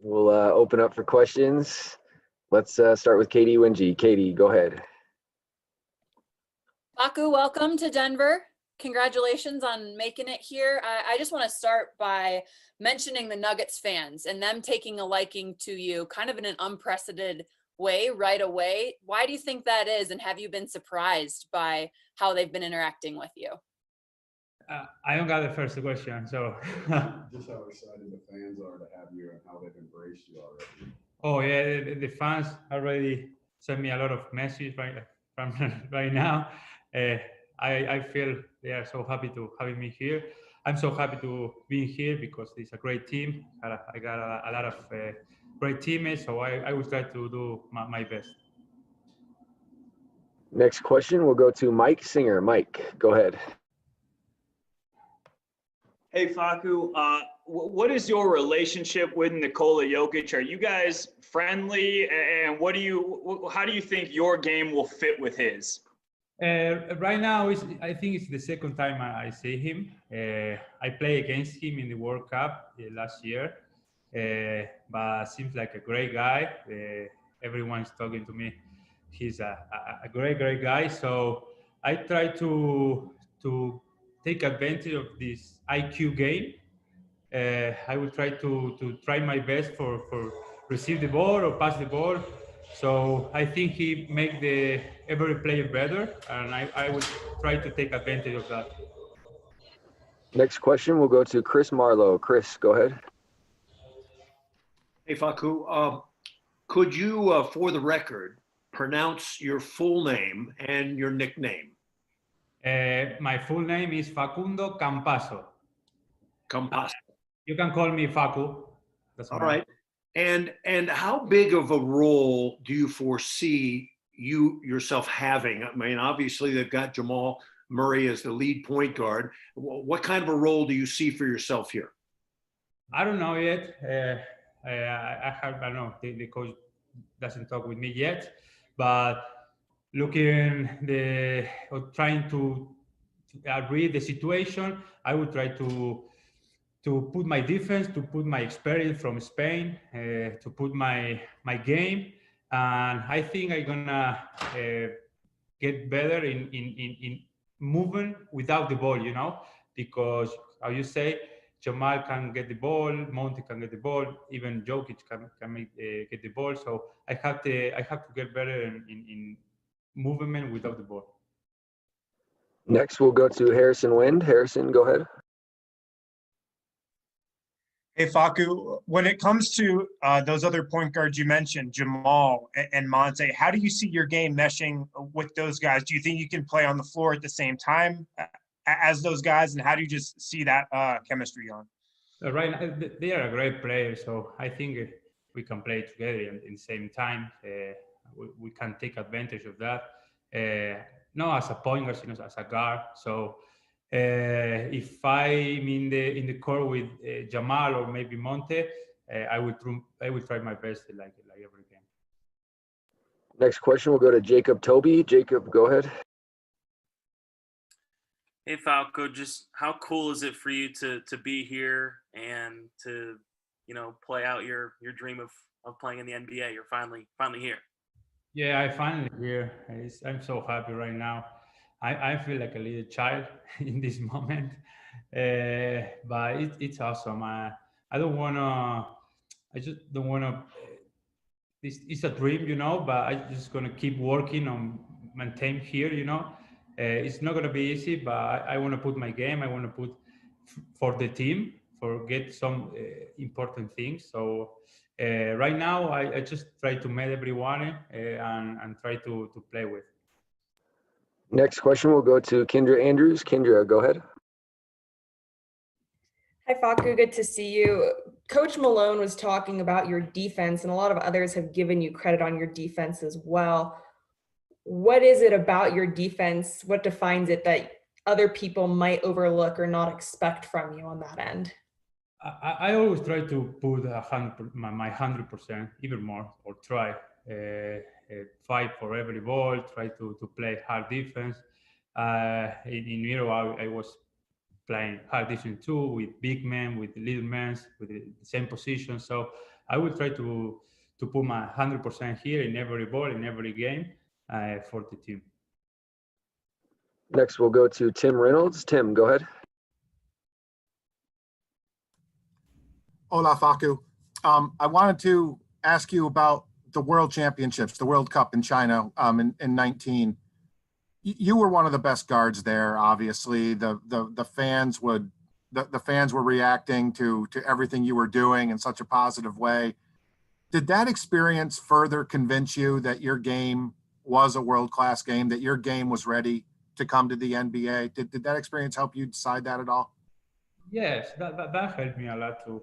We'll open up for questions. Let's start with Katie Wingy. Katie, go ahead. Facu, welcome to Denver. Congratulations on making it here. I just want to start by mentioning the Nuggets fans and them taking a liking to you kind of in an unprecedented way right away. Why do you think that is? And have you been surprised by how they've been interacting with you? I don't got the first question, so. Just how excited the fans are to have you and how they've embraced you already. Oh yeah, the fans already sent me a lot of messages right now. I feel they are so happy to having me here. I'm so happy to be here because it's a great team. I got a lot of great teammates, so I will try to do my best. Next question, we'll go to Mike Singer. Mike, go ahead. Hey, Facu, what is your relationship with Nikola Jokic? Are you guys friendly? And how do you think your game will fit with his? Right now, I think it's the second time I see him. I played against him in the World Cup last year, but seems like a great guy. Everyone's talking to me. He's a great guy. So I try to take advantage of this IQ game. I will try to try my best for receive the ball or pass the ball. So I think he make every player better, and I will try to take advantage of that. Next question, we'll go to Chris Marlowe. Chris, go ahead. Hey, Facu, could you, for the record, pronounce your full name and your nickname? My full name is Facundo Campazzo. Campazzo. You can call me Facu. That's all right. And how big of a role do you foresee you yourself having? I mean, obviously they've got Jamal Murray as the lead point guard. What kind of a role do you see for yourself here? I don't know yet. I don't know. The coach doesn't talk with me yet, but looking trying to read the situation, I would try to put my defense, to put my experience from Spain, to put my game, and I think I'm gonna get better in moving without the ball, because how you say, Jamal can get the ball, Monty can get the ball, even Jokic can get the ball. So I have to get better in movement without the ball. Next, we'll go to Harrison Wind. Harrison, go ahead. Hey, Facu, when it comes to those other point guards you mentioned, Jamal and Monte, how do you see your game meshing with those guys? Do you think you can play on the floor at the same time as those guys, and how do you just see that chemistry going? Right now, they are a great player, so I think we can play together in the same time. We can take advantage of that. Not as a point guard, as a guard. So if I'm in the court with Jamal or maybe Monte, I will try my best like every game. Next question, we'll go to Jacob Toby. Jacob, go ahead. Hey, Falco, just how cool is it for you to be here and to, play out your dream of playing in the NBA? You're finally here. Yeah, I finally here. I'm so happy right now. I feel like a little child in this moment, but it's awesome. I just don't wanna. It's a dream, but I'm just gonna keep working on maintain here. It's not gonna be easy, but I want to put my game. I want to put for the team, for get some important things. So right now, I just try to meet everyone and try to play with. Next question, we'll go to Kendra Andrews. Kendra, go ahead. Hi, Facu. Good to see you. Coach Malone was talking about your defense, and a lot of others have given you credit on your defense as well. What is it about your defense? What defines it that other people might overlook or not expect from you on that end? I always try to put my 100%, even more, or try. Fight for every ball, try to play hard defense. In Euro, I was playing hard defense too, with big men, with little men, with the same position. So I will try to put my 100% here in every ball, in every game for the team. Next, we'll go to Tim Reynolds. Tim, go ahead. Hola, Facu. I wanted to ask you about the World Championships, the World Cup in China in 19. You were one of the best guards there. Obviously, the fans were reacting to everything you were doing in such a positive way. Did that experience further convince you that your game was a world-class game, that your game was ready to come to the NBA? Did that experience help you decide that at all? Yes, that helped me a lot to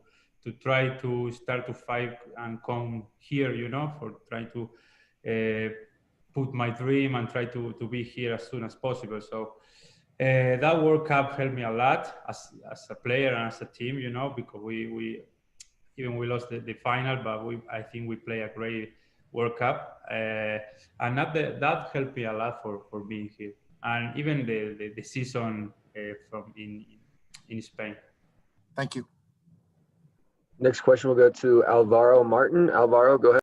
try to start to fight and come here, for trying to put my dream and try to be here as soon as possible. So that World Cup helped me a lot as a player and as a team, because we lost the final, but I think we play a great World Cup, and that helped me a lot for being here, and even the season from in Spain. Thank you. Next question will go to Alvaro Martin. Alvaro, go ahead.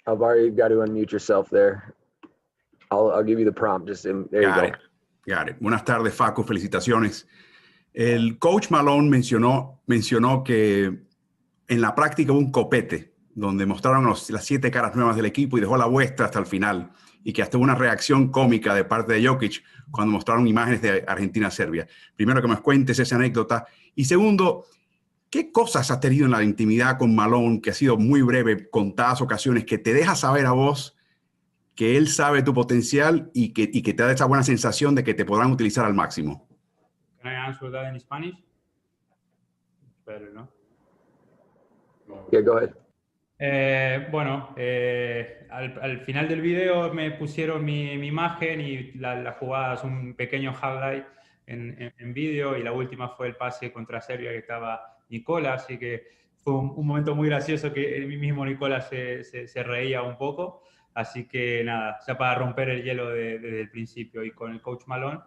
Alvaro, you've got to unmute yourself there. I'll give you the prompt. There you go. Got it. Buenas tardes, Facu. Felicitaciones. El coach Malone mencionó que en la práctica hubo un copete donde mostraron las 7 caras nuevas del equipo y dejó la vuestra hasta el final, y que hasta hubo una reacción cómica de parte de Jokic cuando mostraron imágenes de Argentina-Serbia. Primero, que nos cuentes esa anécdota, y segundo, ¿qué cosas has tenido en la intimidad con Malone, que ha sido muy breve, contadas ocasiones, que te deja saber a vos que él sabe tu potencial y que te da esa buena sensación de que te podrán utilizar al máximo? Can I answer that in Spanish? Better, ¿no? Yeah, go ahead. Bueno, al final del video me pusieron mi imagen y la jugada es un pequeño highlight en vídeo, y la última fue el pase contra Serbia que estaba Nicola, así que fue un momento muy gracioso que el mismo Nicola se reía un poco, así que nada, ya para romper el hielo desde el principio. Y con el coach Malone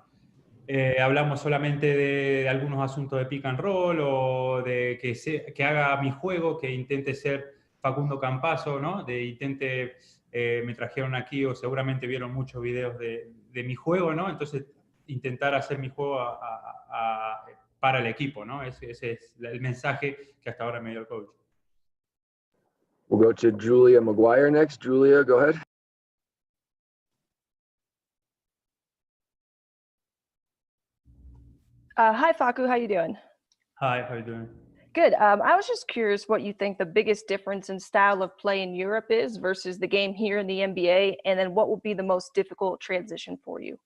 hablamos solamente de algunos asuntos de pick and roll, o de que haga mi juego, que intente ser Facundo Campazzo, ¿no? Me trajeron aquí, o seguramente vieron muchos videos de mi juego, ¿no? Entonces, intentar hacer mi juego para el equipo, ¿no? Ese es el mensaje que hasta ahora me dio el coach. We'll go to Julia McGuire next. Julia, go ahead. Hi, Facu. How you doing? Hi, how you doing? Good. I was just curious what you think the biggest difference in style of play in Europe is versus the game here in the NBA, and then what will be the most difficult transition for you?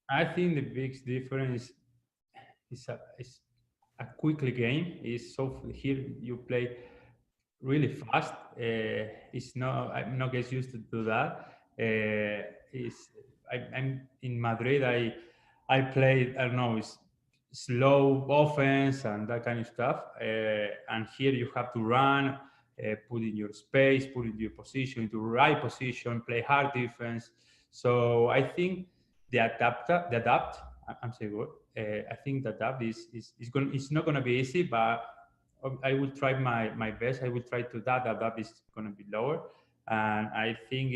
I think the big difference is a quickly game. Here you play really fast. I'm not get used to do that. I'm in Madrid. I played, I don't know, it's slow offense and that kind of stuff. And here you have to run, put in your space, put in your position, into right position, play hard defense. So I think I'm saying good. I think the adapt it's not going to be easy, but I will try my best. I will try to adapt is going to be lower. And I think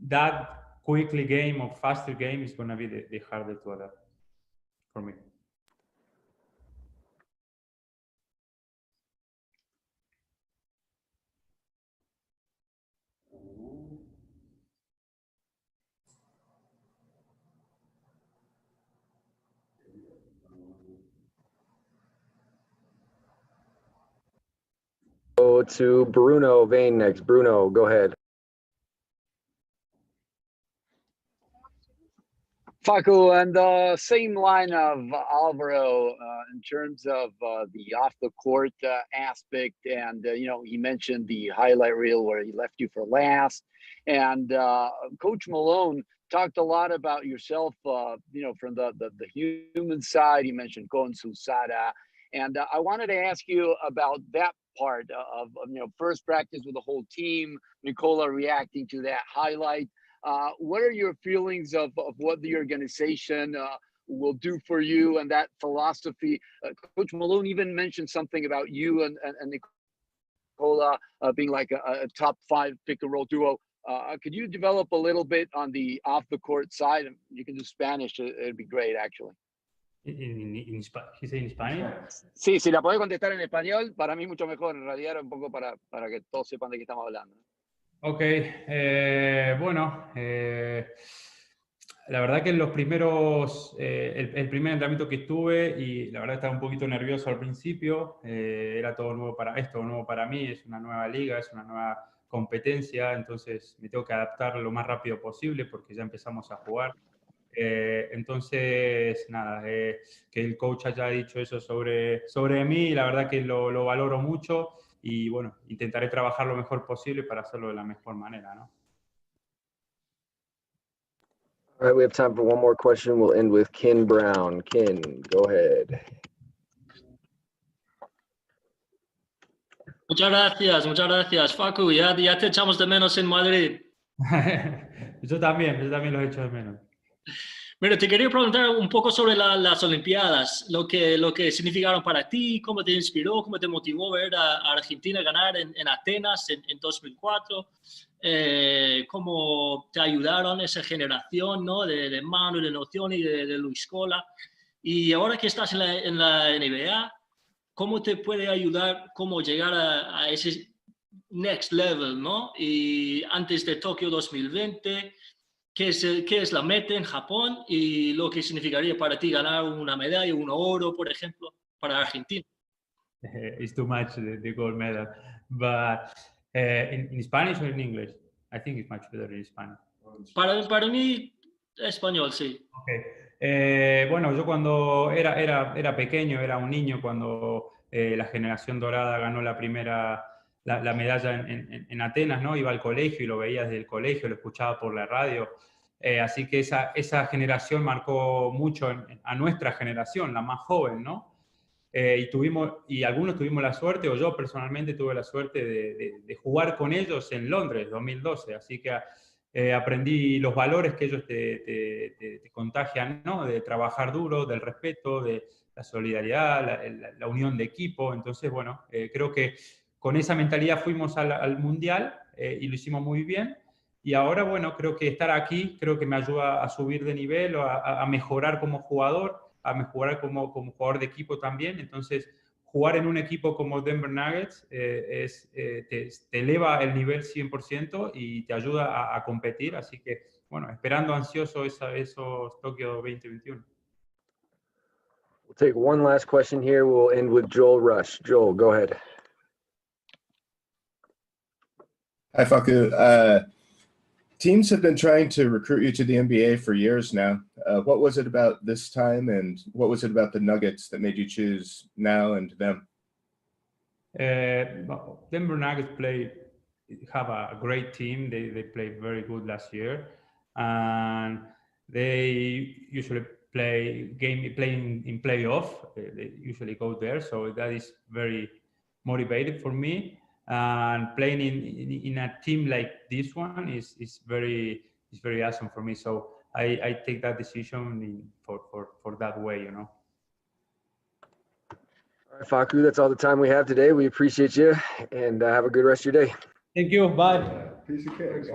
that quickly game or faster game is going to be the harder to adapt for me. Go to Bruno Vane next. Bruno, go ahead. Facu, on the same line of Alvaro, in terms of the off-the-court aspect, and he mentioned the highlight reel where he left you for last, and Coach Malone talked a lot about yourself, from the human side. He mentioned Con Susada, and I wanted to ask you about that part of first practice with the whole team, Nicola reacting to that highlight. What are your feelings of what the organization will do for you and that philosophy. Coach Malone even mentioned something about you and Nicola being like a top 5 pick and roll duo. Could you develop a little bit on the off the court side? You can do Spanish. It'd be great, actually. He said in Spanish? Sí, si la podés contestar en español, para mí mucho mejor. En realidad era un poco para que todos sepan de qué estamos hablando. Ok, bueno, la verdad que en los primeros, el primer entrenamiento que estuve, y la verdad estaba un poquito nervioso al principio, era todo nuevo para mí, es una nueva liga, es una nueva competencia, entonces me tengo que adaptar lo más rápido posible porque ya empezamos a jugar. Entonces, nada, que el coach haya dicho eso sobre mí, la verdad que lo valoro mucho y bueno, intentaré trabajar lo mejor posible para hacerlo de la mejor manera, ¿no? All right, we have time for one more question. We'll end with Ken Brown. Ken, go ahead. Muchas gracias, Facu. Ya te echamos de menos en Madrid. Yo también los echo de menos. Mira, te quería preguntar un poco sobre las Olimpiadas, lo que significaron para ti, cómo te inspiró, cómo te motivó ver a Argentina ganar en Atenas en 2004, cómo te ayudaron esa generación, ¿no? de Manu, de Nozioni, de Luis Scola. Y ahora que estás en la NBA, ¿cómo te puede ayudar, cómo llegar a ese next level, ¿no? Y antes de Tokio 2020, ¿qué es la meta en Japón y lo que significaría para ti ganar una medalla, un oro, por ejemplo, para Argentina? It's too much, the gold medal. But in Spanish or in English? I think it's much better in Spanish. Para mí, español, sí. Okay. Bueno, yo cuando era pequeño, era un niño, cuando la generación dorada ganó la medalla en Atenas, ¿no? Iba al colegio y lo veía desde el colegio, lo escuchaba por la radio. Así que esa generación marcó mucho a nuestra generación, la más joven, ¿no? Y algunos tuvimos la suerte, o yo personalmente tuve la suerte de jugar con ellos en Londres, 2012. Así que aprendí los valores que ellos te contagian, ¿no? De trabajar duro, del respeto, de la solidaridad, la unión de equipo. Entonces, bueno, creo que con esa mentalidad fuimos al Mundial y lo hicimos muy bien. Y ahora, bueno, creo que estar aquí, creo que me ayuda a subir de nivel, a mejorar como jugador, a mejorar como jugador de equipo también. Entonces, jugar en un equipo como Denver Nuggets te eleva el nivel 100% y te ayuda a competir. Así que, bueno, esperando ansioso esos Tokio 2021. We'll take one last question here. We'll end with Joel Rush. Joel, go ahead. Hi, Facu. Teams have been trying to recruit you to the NBA for years now. What was it about this time, and what was it about the Nuggets that made you choose now and them? Denver Nuggets have a great team. They played very good last year, and they usually play in playoff. They usually go there, so that is very motivated for me. And playing in a team like this one is very awesome for me. So I take that decision for that way, you know. All right, Facu, that's all the time we have today. We appreciate you, and have a good rest of your day. Thank you. Bye. Piece of cake.